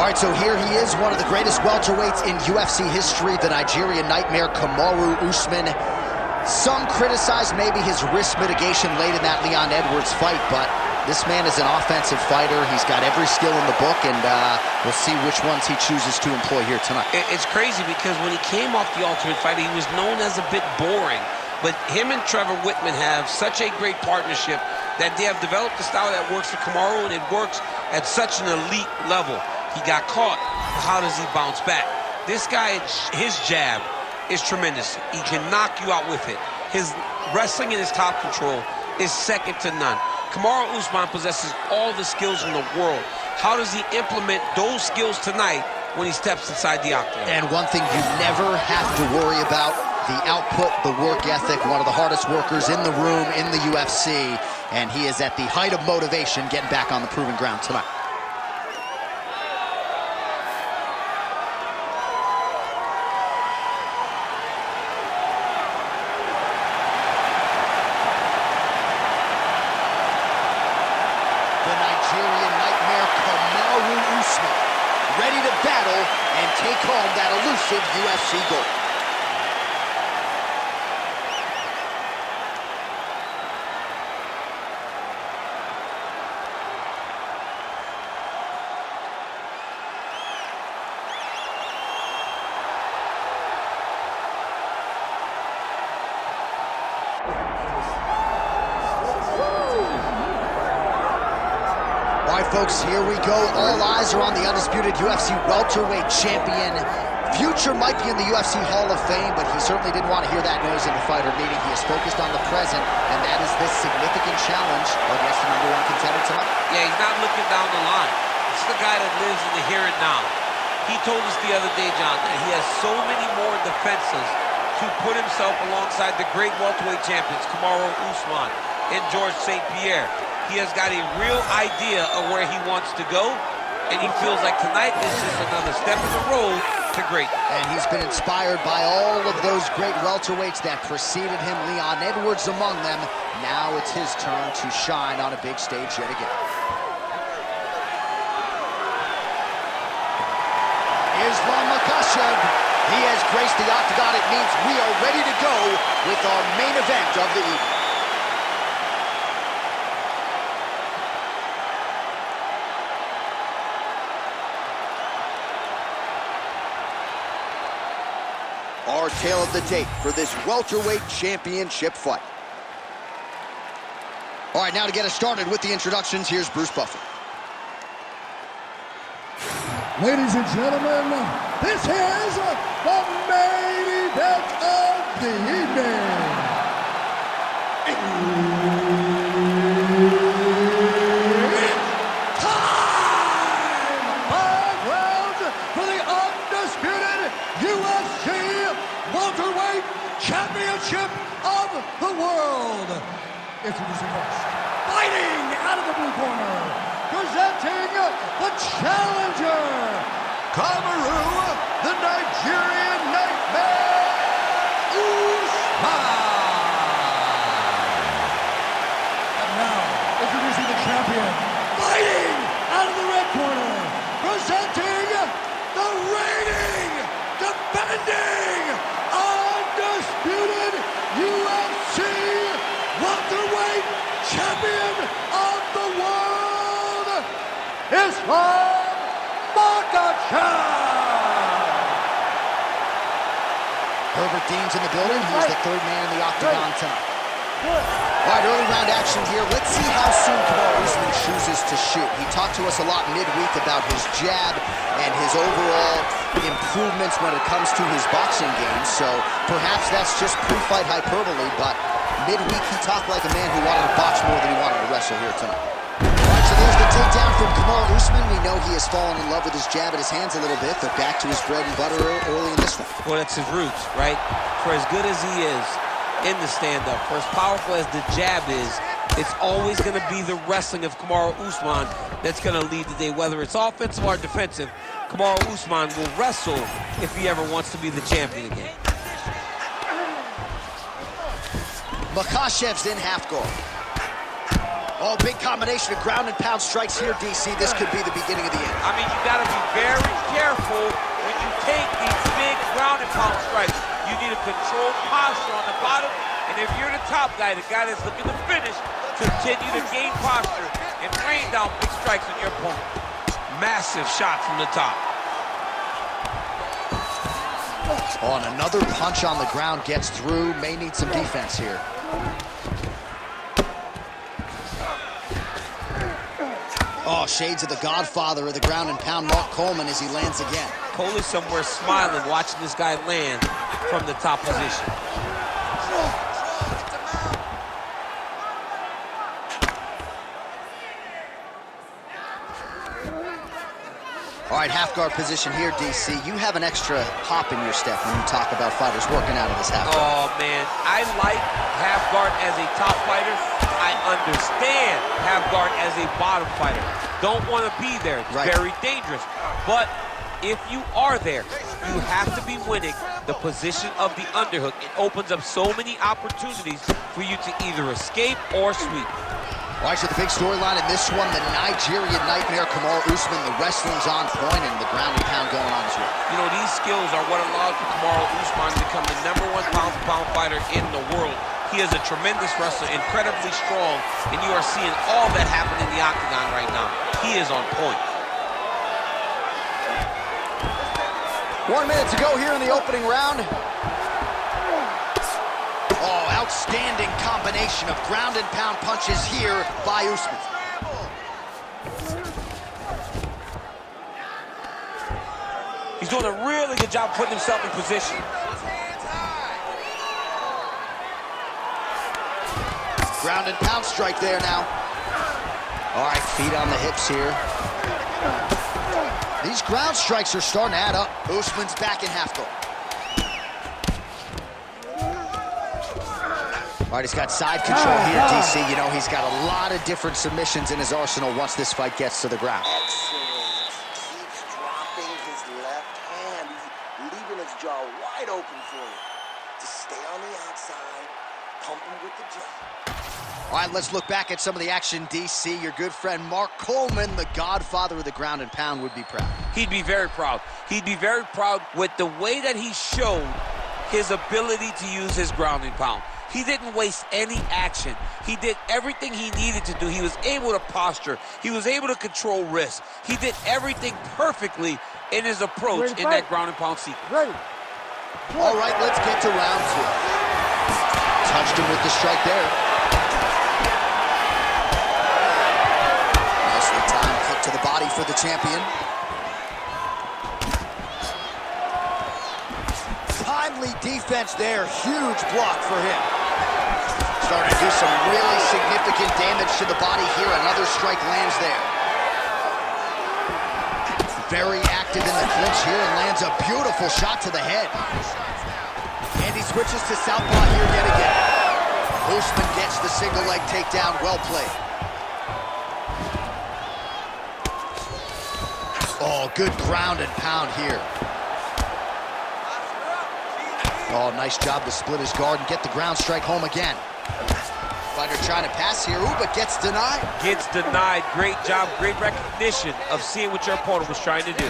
All right, so here he is, one of the greatest welterweights in UFC history, the Nigerian Nightmare, Kamaru Usman. Some criticize maybe his risk mitigation late in that Leon Edwards fight, but this man is an offensive fighter. He's got every skill in the book, and we'll see which ones he chooses to employ here tonight. It's crazy because when he came off The Ultimate Fighter, he was known as a bit boring. But him and Trevor Whitman have such a great partnership that they have developed a style that works for Kamaru, and it works at such an elite level. He got caught. How does he bounce back? This guy, his jab is tremendous. He can knock you out with it. His wrestling and his top control is second to none. Kamaru Usman possesses all the skills in the world. How does he implement those skills tonight when he steps inside the octagon? And one thing you never have to worry about, the output, the work ethic, one of the hardest workers in the room in the UFC, and he is at the height of motivation getting back on the proving ground tonight. The Nigerian Nightmare, Kamaru Usman, ready to battle and take home that elusive UFC gold. All right, folks, here we go. All eyes are on the undisputed UFC welterweight champion. Future might be in the UFC Hall of Fame, but he certainly didn't want to hear that noise in the fighter meeting. He is focused on the present, and that is this significant challenge against the #1 contender tonight. Yeah, he's not looking down the line. This is the guy that lives in the here and now. He told us the other day, John, that he has so many more defenses to put himself alongside the great welterweight champions, Kamaru Usman and George St. Pierre. He has got a real idea of where he wants to go, and he feels like tonight is just another step in the road to great. And he's been inspired by all of those great welterweights that preceded him, Leon Edwards among them. Now it's his turn to shine on a big stage yet again. Islam Makhachev, he has graced the octagon. It means we are ready to go with our main event of the evening. Our tale of the tape for this welterweight championship fight. All right, now to get us started with the introductions, here's Bruce Buffer. Ladies and gentlemen, this is the main event of the evening. It's time! 5 rounds for the undisputed UFC welterweight championship of the world. Introducing first, fighting out of the blue corner, presenting the challenger, Kamaru, the Nigerian Nightmare, Usman. And now, introducing the champion, fighting out of the red corner, presenting the reigning, defending, undisputed UFC welterweight champion of the world, Islam Makhachev. Herbert Dean's in the building. He's the third man in the octagon tonight. All right, early round action here. Let's see how soon Kamaru Usman chooses to shoot. He talked to us a lot midweek about his jab and his overall improvements when it comes to his boxing game. So perhaps that's just pre-fight hyperbole, but midweek he talked like a man who wanted to box more than he wanted to wrestle here tonight. All right, so there's the takedown from Kamaru Usman. We know he has fallen in love with his jab at his hands a little bit, but back to his bread and butter early in this one. Well, that's his roots, right? For as good as he is in the stand-up, for as powerful as the jab is, it's always going to be the wrestling of Kamaru Usman that's going to lead the day. Whether it's offensive or defensive, Kamaru Usman will wrestle if he ever wants to be the champion again. Makhachev's in half guard. Oh, big combination of ground and pound strikes here, DC. This could be the beginning of the end. I mean, you got to be very careful when you take these big ground and pound strikes. You need a controlled posture on the bottom, and if you're the top guy, the guy that's looking to finish, continue to gain posture and rain down big strikes on your opponent. Massive shot from the top. Oh, and another punch on the ground gets through. May need some defense here. Oh, shades of the godfather of the ground and pound, Mark Coleman, as he lands again. Cole is somewhere smiling, watching this guy land from the top position. All right, half guard position here, DC. You have an extra hop in your step when you talk about fighters working out of this half guard. Oh, man, I like half guard as a top fighter. I understand half guard as a bottom fighter. Don't want to be there. It's very dangerous. But if you are there, you have to be winning the position of the underhook. It opens up so many opportunities for you to either escape or sweep. All right, so the big storyline in this one, the Nigerian nightmare, Kamaru Usman. The wrestling's on point and the ground and pound going on as well. You know, these skills are what allowed Kamaru Usman to become the #1 pound-for-pound fighter in the world. He is a tremendous wrestler, incredibly strong, and you are seeing all that happen in the octagon right now. He is on point. 1 minute to go here in the opening round. Oh, outstanding combination of ground and pound punches here by Usman. He's doing a really good job putting himself in position. Ground and pound strike there now. All right, feet on the hips here. These ground strikes are starting to add up. Usman's back in half guard. All right, he's got side control here, DC. You know, he's got a lot of different submissions in his arsenal once this fight gets to the ground. Excellent. Keeps dropping his left hand. He's leaving his jaw wide open for you. Just stay on the outside, pump him with the jab. All right, let's look back at some of the action, DC. Your good friend Mark Coleman, the godfather of the ground and pound, would be proud. He'd be very proud. He'd be very proud with the way that he showed his ability to use his ground and pound. He didn't waste any action. He did everything he needed to do. He was able to posture. He was able to control wrist. He did everything perfectly in his approach in that ground and pound sequence. All right, let's get to round two. Touched him with the strike there. Nicely timed hook to the body for the champion. Timely defense there. Huge block for him. Starting to do some really significant damage to the body here. Another strike lands there. Very active in the clinch here and lands a beautiful shot to the head. And he switches to southpaw here yet again. Usman gets the single leg takedown. Well played. Oh, good ground and pound here. Oh, nice job to split his guard and get the ground strike home again. Fighter trying to pass here, ooh, but gets denied. Gets denied. Great job, great recognition of seeing what your opponent was trying to do.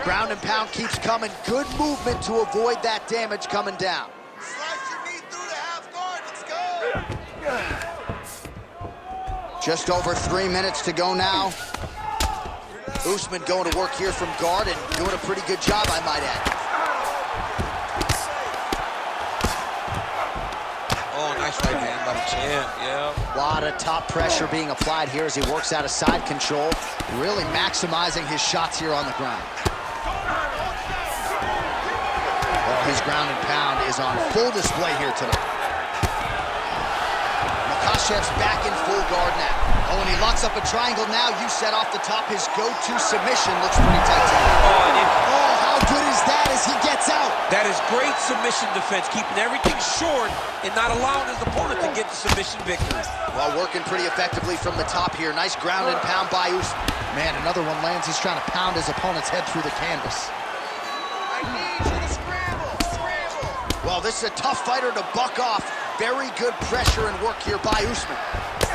Ground and pound keeps coming. Good movement to avoid that damage coming down. Slice your knee through the half guard. Let's go. Just over 3 minutes to go now. Usman going to work here from guard and doing a pretty good job, I might add. Oh, nice right hand by the champ, yeah. A lot of top pressure being applied here as he works out of side control, really maximizing his shots here on the ground. Oh, his ground and pound is on full display here tonight. Makhachev's back in full guard now. Oh, and he locks up a triangle now. You set off the top. His go-to submission looks pretty tight to him. Oh, how good is that as he gets out? That is great submission defense, keeping everything short and not allowing his opponent to get the submission victory. Well, working pretty effectively from the top here. Nice ground and pound by Usman. Man, another one lands. He's trying to pound his opponent's head through the canvas. I need you to scramble. Well, this is a tough fighter to buck off. very good pressure and work here by Usman.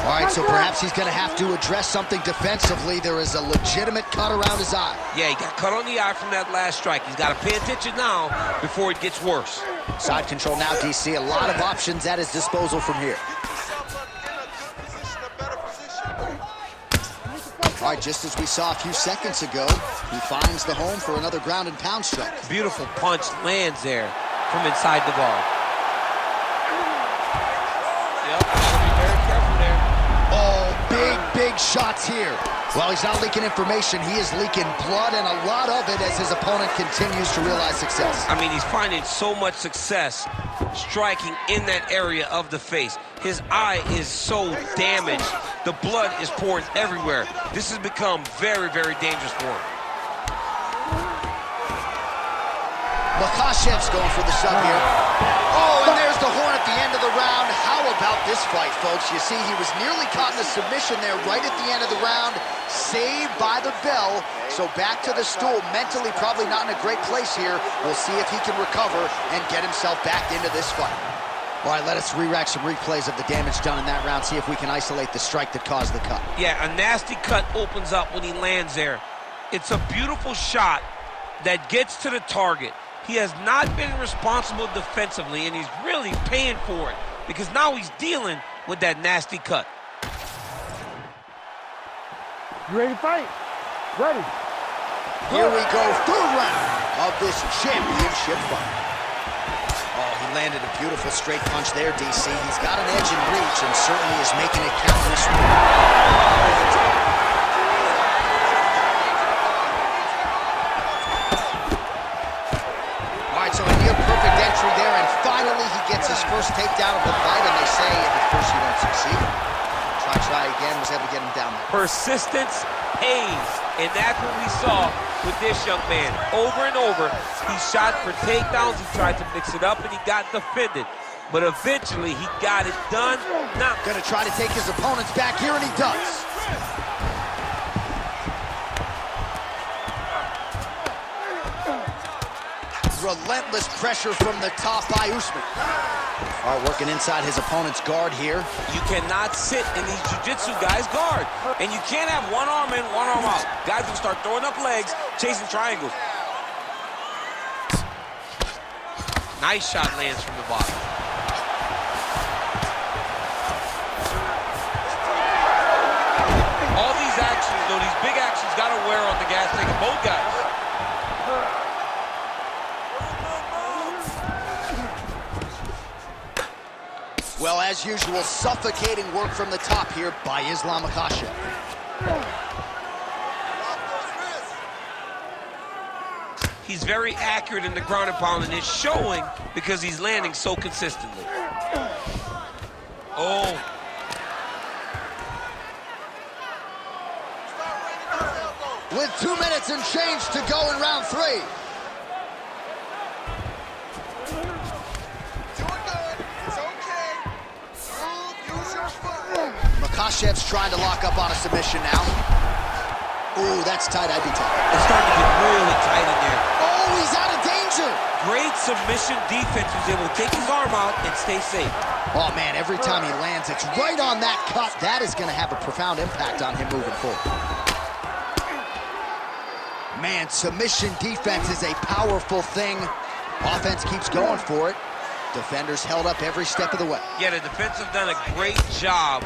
All right, so perhaps he's going to have to address something defensively. There is a legitimate cut around his eye. Yeah, he got cut on the eye from that last strike. He's got to pay attention now before it gets worse. Side control now, DC. A lot of options at his disposal from here. All right, just as we saw a few seconds ago, he finds the home for another ground and pound strike. Beautiful punch lands there from inside the guard. Yep, gotta be very careful there. Oh, big shots here. Well, he's not leaking information. He is leaking blood, and a lot of it as his opponent continues to realize success. I mean, he's finding so much success striking in that area of the face. His eye is so damaged. The blood is pouring everywhere. This has become very, very dangerous for him. Makhachev's going for the sub here. Oh, and there's the horn at the end of the round. How about this fight, folks? You see, he was nearly caught in a submission there right at the end of the round. Saved by the bell. So back to the stool. Mentally probably not in a great place here. We'll see if he can recover and get himself back into this fight. All right, let us re-rack some replays of the damage done in that round. See if we can isolate the strike that caused the cut. Yeah, a nasty cut opens up when he lands there. It's a beautiful shot that gets to the target. He has not been responsible defensively, and he's really paying for it because now he's dealing with that nasty cut. You ready to fight? Ready. Here we go, third round of this championship fight. Oh, he landed a beautiful straight punch there, DC. He's got an edge in reach and certainly is making it count in this one. All right, so a near-perfect entry there, and finally he gets his first takedown of the fight, and they say if at first you don't succeed, try again, was able to get him down there. Persistence pays, and that's what we saw with this young man. Over and over, he shot for takedowns, he tried to mix it up, and he got defended. But eventually, he got it done. Now, gonna try to take his opponents back here, and he does. Relentless pressure from the top by Usman. All right, working inside his opponent's guard here. you cannot sit in these jiu-jitsu guys' guard. And you can't have one arm in, one arm out. Guys will start throwing up legs, chasing triangles. Nice shot lands from the bottom. All these actions, though, these big actions got to wear on the gas tank of both guys. Well, as usual, suffocating work from the top here by Islam Makhachev. He's very accurate in the ground and pound, and it's showing because he's landing so consistently. Oh. With 2 minutes and change to go in round 3. Makhachev's trying to lock up on a submission now. Ooh, that's tight. I'd be tight. It's starting to get really tight in there. Oh, he's out of danger. Great submission defense. He was able to take his arm out and stay safe. Oh, man, every time he lands, it's right on that cut. That is going to have a profound impact on him moving forward. Man, submission defense is a powerful thing. Offense keeps going for it. Defenders held up every step of the way. Yeah, the defense have done a great job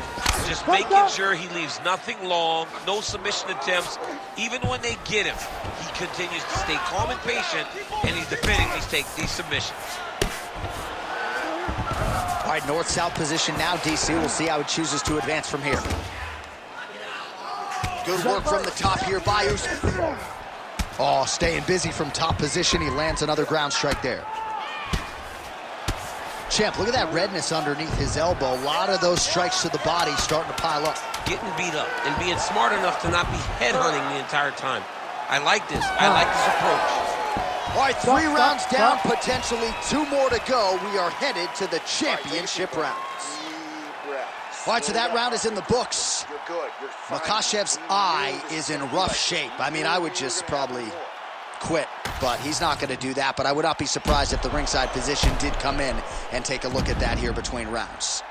just making sure he leaves nothing long, no submission attempts. Even when they get him, he continues to stay calm and patient, and he's defending these submissions. All right, north-south position now, DC. We'll see how he chooses to advance from here. Good work from the top here by Usman. Oh, staying busy from top position. He lands another ground strike there. Champ, look at that redness underneath his elbow. A lot of those strikes to the body starting to pile up. Getting beat up and being smart enough to not be headhunting the entire time. I like this. I like this approach. All right, 3 rounds down, potentially 2 more to go. We are headed to the championship rounds. All right, so that round is in the books. Makhachev's eye is in rough shape. I mean, I would just probably quit, but he's not going to do that. But I would not be surprised if the ringside physician did come in and take a look at that here between rounds.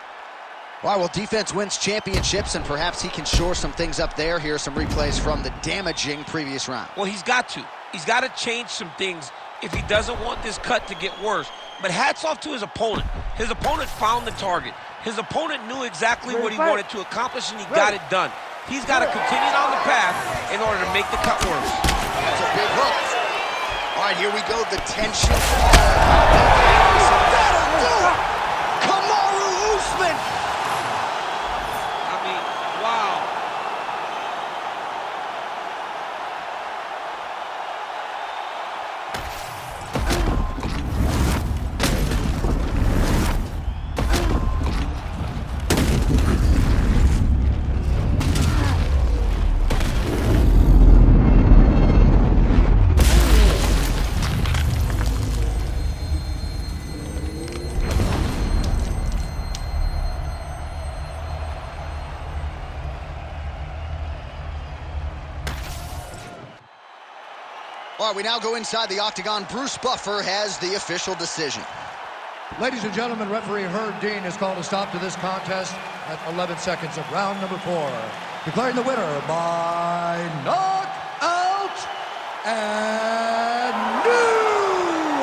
All right, well, defense wins championships, and perhaps he can shore some things up there. Here are some replays from the damaging previous round. Well, he's got to. He's got to change some things if he doesn't want this cut to get worse. But hats off to his opponent. His opponent found the target. His opponent knew exactly what he wanted to accomplish, and he got it done. He's got to continue down the path in order to make the cut worse. That's a big hook. All right, here we go. The tension. That'll do it! Kamaru Usman! I mean, wow. All right, we now go inside the octagon. Bruce Buffer has the official decision. Ladies and gentlemen, referee Herb Dean has called a stop to this contest at 11 seconds of round number 4. Declaring the winner by knockout and new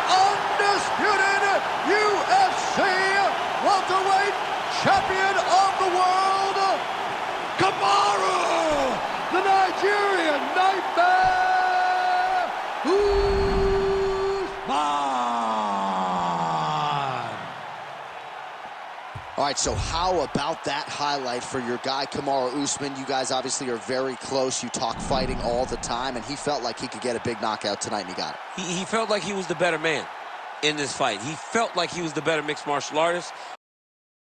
undisputed UFC welterweight champion of the world, Kamaru, the Nigerian Nightmare Usman. All right, so how about that highlight for your guy, Kamaru Usman? You guys obviously are very close. You talk fighting all the time, and he felt like he could get a big knockout tonight, and he got it. He felt like he was the better man in this fight. He felt like he was the better mixed martial artist.